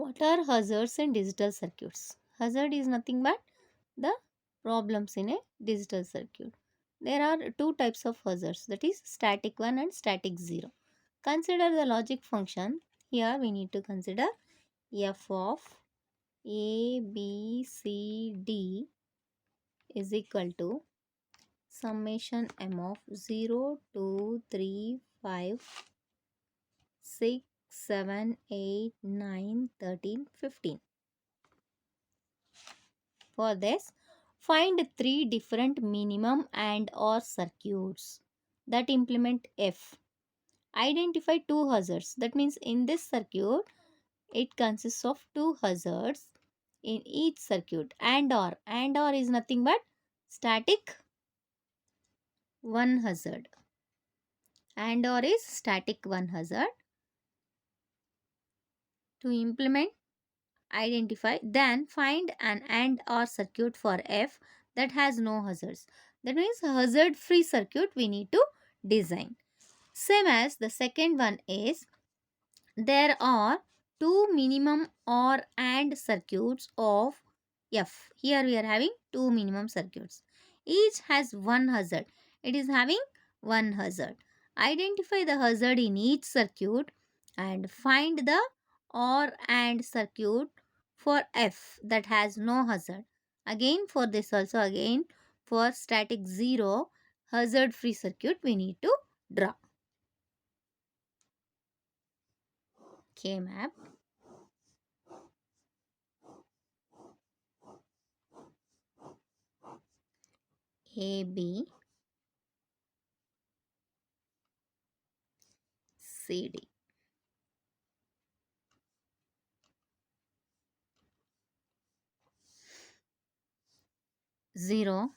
What are hazards in digital circuits? Hazard is nothing but the problems in a digital circuit. There are two types of hazards, that is static 1 and static 0. Consider the logic function. Here we need to consider f of a, b, c, d is equal to summation m of 0, 2, 3, 5, 6, 7, 8, 9, 13, 15. For this, find three different minimum and or circuits that implement F. Identify two hazards. That means in this circuit, it consists of two hazards in each circuit. And or. And or is nothing but static one hazard. And or is static one hazard. To implement, identify, then find an and or circuit for F that has no hazards. That means hazard free circuit we need to design. Same as the second one is, there are two minimum or and circuits of F. Here we are having two minimum circuits. Each has one hazard. It is having one hazard. Identify the hazard in each circuit and find the or and circuit for F that has no hazard. Again for this also, again for static 0 hazard free circuit we need to draw. K map. A, B, C, D. 0,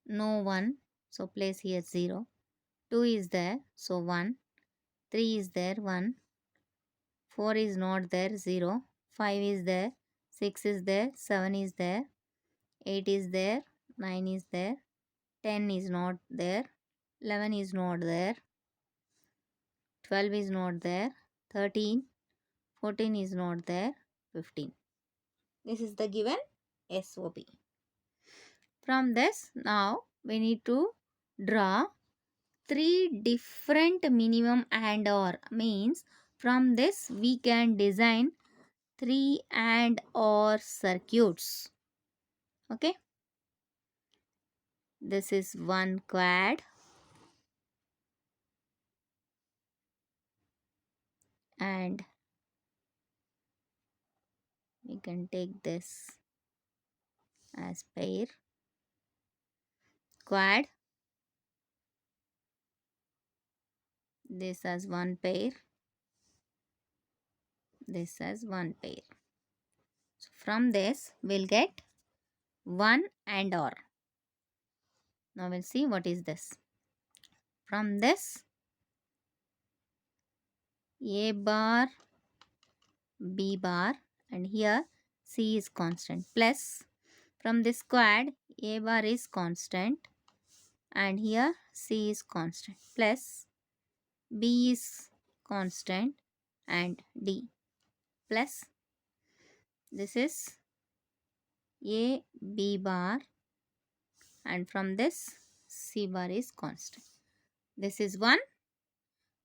no 1, so place here 0. 2 is there, so 1. 3 is there, 1. 4 is not there, 0. 5 is there, 6 is there, 7 is there, 8 is there, 9 is there, 10 is not there, 11 is not there, 12 is not there, 13, 14 is not there, 15. This is the given SOP. From this, now we need to draw three different minimum and or, means from this we can design three and or circuits. Okay, this is one quad and we can take this as pair. Quad, this as one pair, this as one pair. So from this we'll get one and or. Now we'll see what is this. From this, A bar, B bar, and here C is constant, plus from this quad A bar is constant and here C is constant, plus B is constant and D, plus this is A B bar and from this C bar is constant. This is one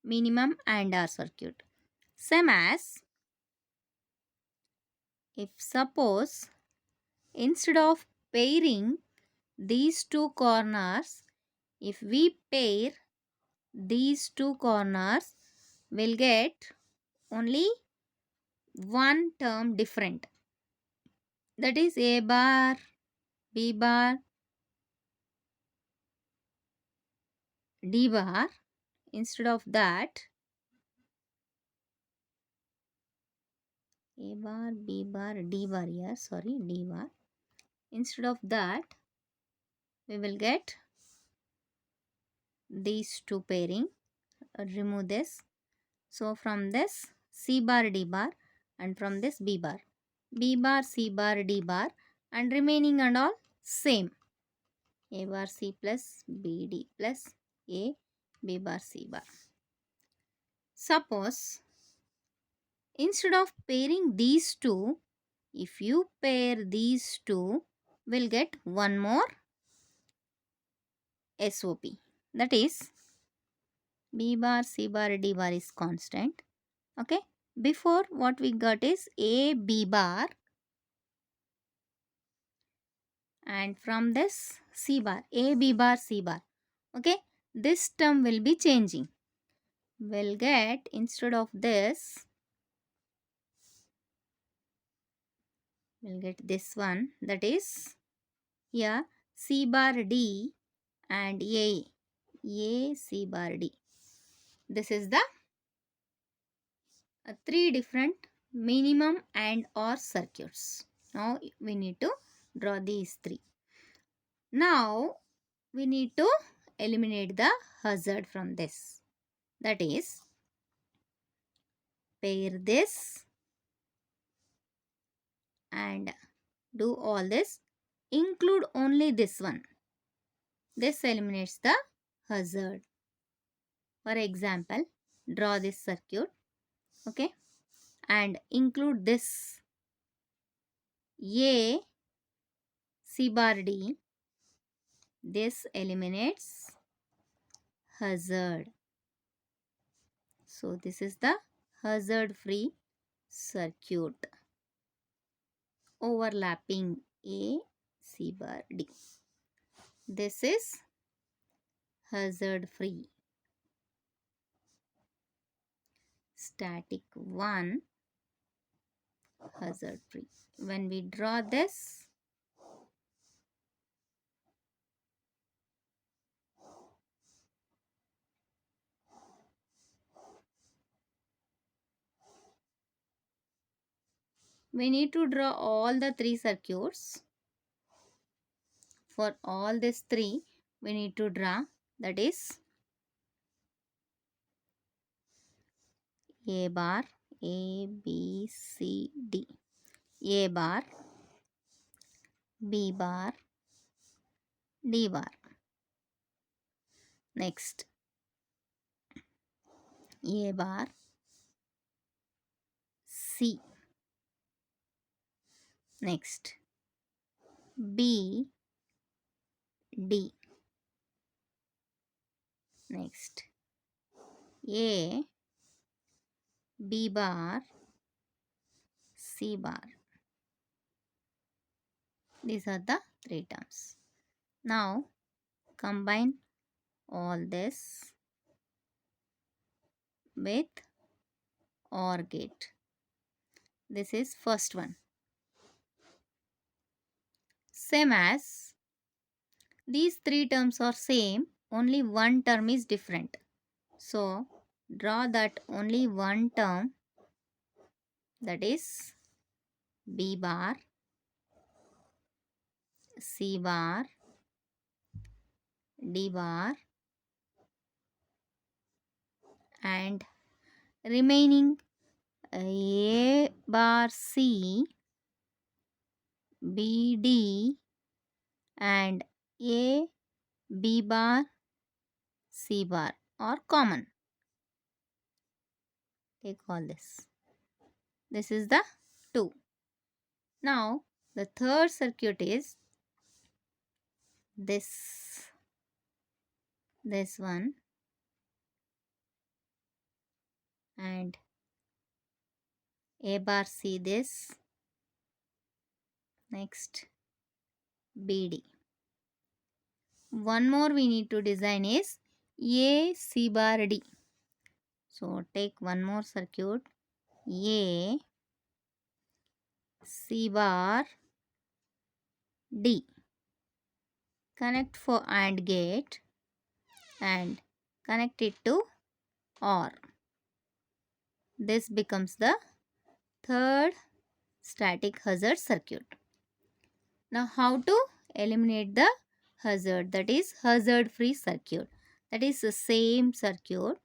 minimum and R circuit. Same as, if suppose instead of pairing these two corners, if we pair these two corners, we'll get only one term different. That is A bar, B bar, D bar. Instead of that, A bar, B bar, D bar here, sorry, D bar. Instead of that, we will get these two pairing. Remove this. So from this C bar, D bar, and from this B bar. B bar, C bar, D bar, and remaining and all same. A bar C plus B D plus A B bar C bar. Suppose Instead of pairing these two, if you pair these two, we'll get one more SOP. That is B bar, C bar, D bar is constant. Okay. Before what we got is A, B bar, and from this C bar, A, B bar, C bar. Okay. This term will be changing. We'll get, instead of this, we'll get this one, that is here C bar D and A. A, C bar D. This is the three different minimum and or circuits. Now we need to draw these three. Now we need to eliminate the hazard from this. That is, pair this and do all this. Include only this one. This eliminates the hazard. For example, draw this circuit. Okay. And include this A, C bar D. This eliminates hazard. So this is the hazard free circuit. Overlapping A, C bar D. This is hazard free. Static 1, hazard free. When we draw this, we need to draw all the three circuits. For all these three, we need to draw, that is A bar, A, B, C, D. A bar, B bar, D bar. Next, A bar, C. Next, B, D. Next, A, B bar, C bar. These are the three terms. Now, combine all this with OR gate. This is first one. Same as these three terms are same, only one term is different. So, draw that only one term, that is B bar, C bar, D bar, and remaining A bar C, B D, and A B bar C bar are common. Take all this. This is the 2. Now the third circuit is this one, and A bar C this. Next, BD. One more we need to design is A C bar D. So take one more circuit, A C bar D. Connect for AND gate and connect it to OR. This becomes the third static hazard circuit. Now how to eliminate the hazard, that is hazard free circuit. That is the same circuit.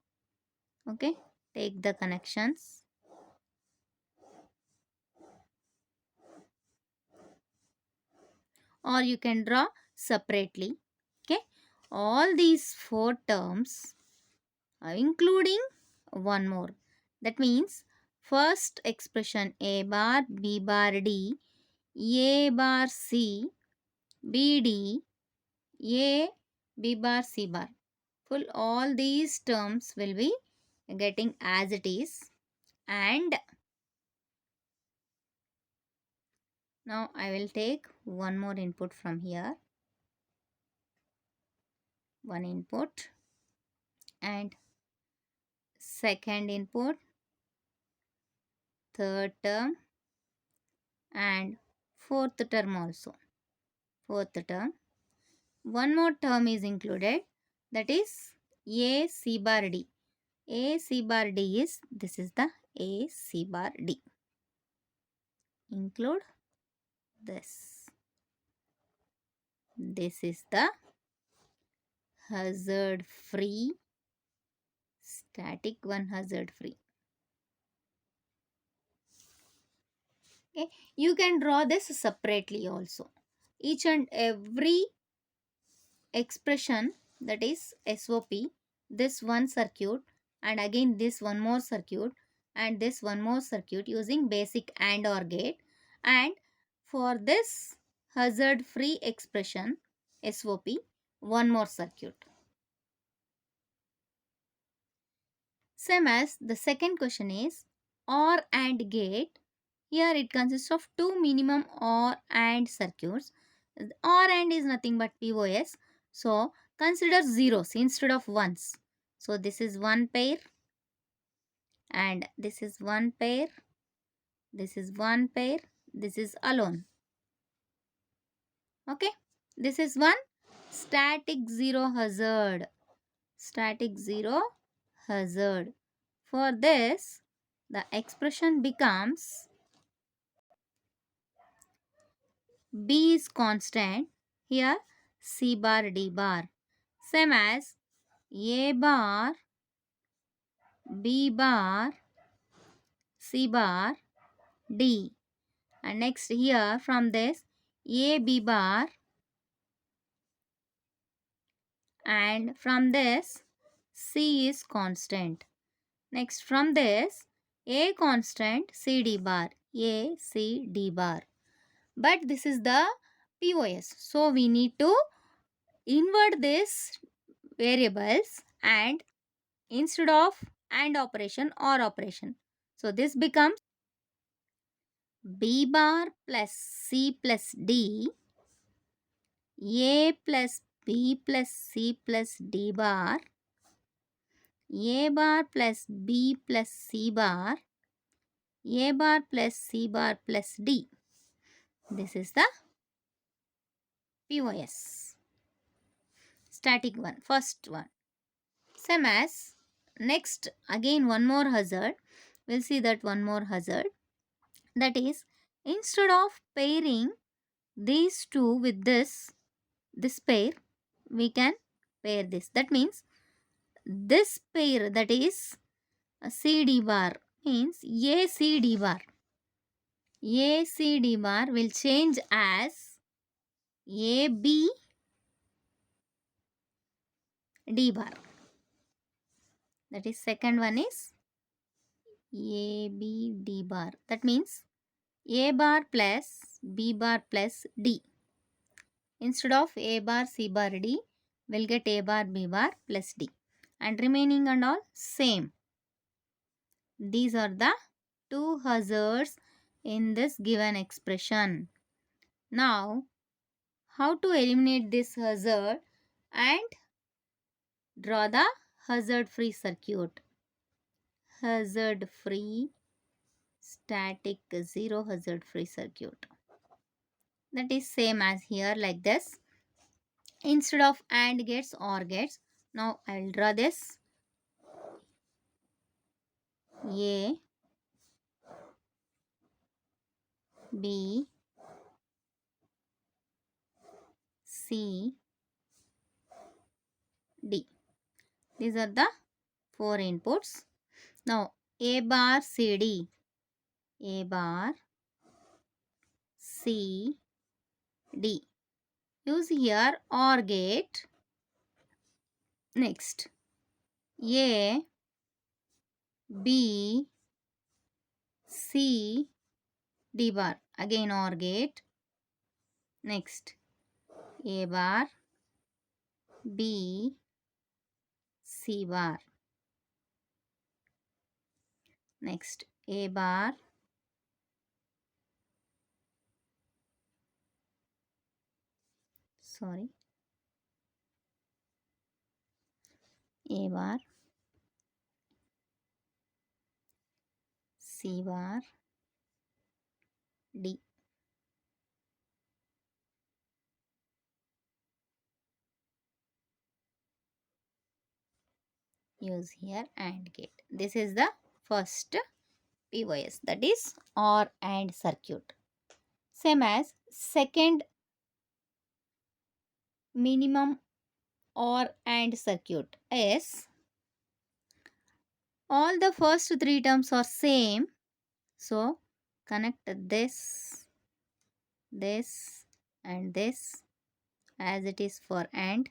Okay, take the connections. Or you can draw separately. Okay, all these four terms including one more. That means first expression A bar, B bar, D, A bar, C, B, D, A, B bar, C bar. Full all these terms will be getting as it is. And now I will take one more input from here. One input and second input, third term and fourth term also. Fourth term. One more term is included, that is A C bar D. A C bar D is, this is the A C bar D. Include this. This is the hazard free, static one hazard free. Okay, you can draw this separately also. Each and every expression, that is SOP, this one circuit and again this one more circuit and this one more circuit using basic AND OR gate, and for this hazard free expression SOP, one more circuit. Same as the second question is OR AND gate. Here it consists of two minimum OR AND circuits. OR AND is nothing but POS. So consider zeros instead of ones. So this is one pair and this is one pair. This is one pair. This is alone. Okay. This is one static zero hazard. Static zero hazard. For this, the expression becomes B is constant. Here C bar D bar. Same as A bar, B bar, C bar, D. And next here from this A B bar and from this C is constant. Next from this A constant, C D bar, A C D bar. But this is the POS. So we need to invert these variables and instead of AND operation or operation. So this becomes B bar plus C plus D, A plus B plus C plus D bar, A bar plus B plus C bar, A bar plus C bar plus D. This is the POS. Static one, first one. Same as next again one more hazard. We'll see that one more hazard. That is, instead of pairing these two with this pair, we can pair this. That means this pair, that is a CD bar, means ACD bar. ACD bar will change as AB D bar. That is second one is AB D bar. That means A bar plus B bar plus D. Instead of A bar C bar D, we'll get A bar B bar plus D. And remaining and all same. These are the two hazards in this given expression. Now, how to eliminate this hazard and draw the hazard-free circuit. Hazard-free, static, zero hazard-free circuit. That is same as here like this. Instead of AND gates, OR gates. Now, I will draw this. A, B, C, D. These are the four inputs. Now, A bar CD, A bar C D. Use here OR gate. Next, A, B, C D bar. Again OR gate. Next A bar B C bar. Next A bar sorry A bar C bar D. Use here AND gate. This is the first POS, that is OR AND circuit. Same as second minimum OR AND circuit is all the first three terms are same. So connect this, this and this as it is for AND.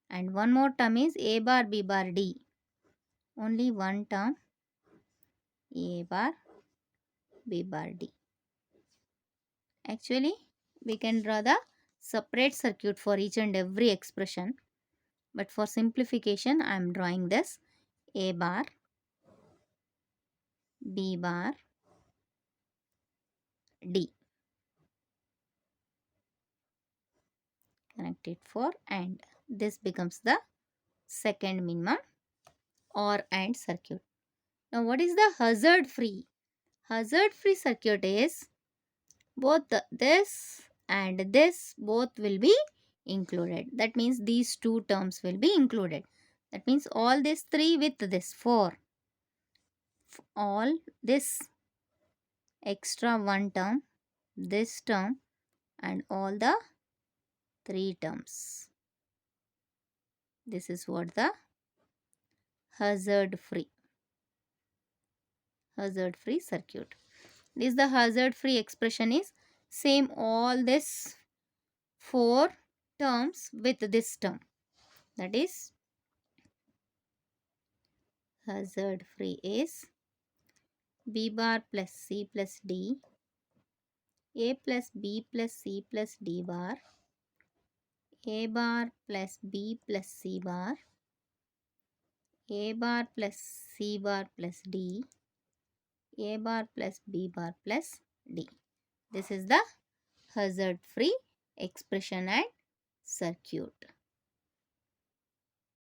And one more term is A bar B bar D. Only one term A bar B bar D. Actually, we can draw the separate circuit for each and every expression. But for simplification, I am drawing this A bar B bar D. Connect it for AND. This becomes the second minimum OR AND circuit. Now what is the hazard free? Hazard free circuit is both this and this both will be included. That means these two terms will be included. That means all these three with this 4. All this extra one term, this term and all the three terms. This is what the hazard free circuit. This the hazard free expression is same all this 4 terms with this term. That is hazard free is B bar plus C plus D, A plus B plus C plus D bar, A bar plus B plus C bar, A bar plus C bar plus D, A bar plus B bar plus D. This is the hazard free expression and circuit.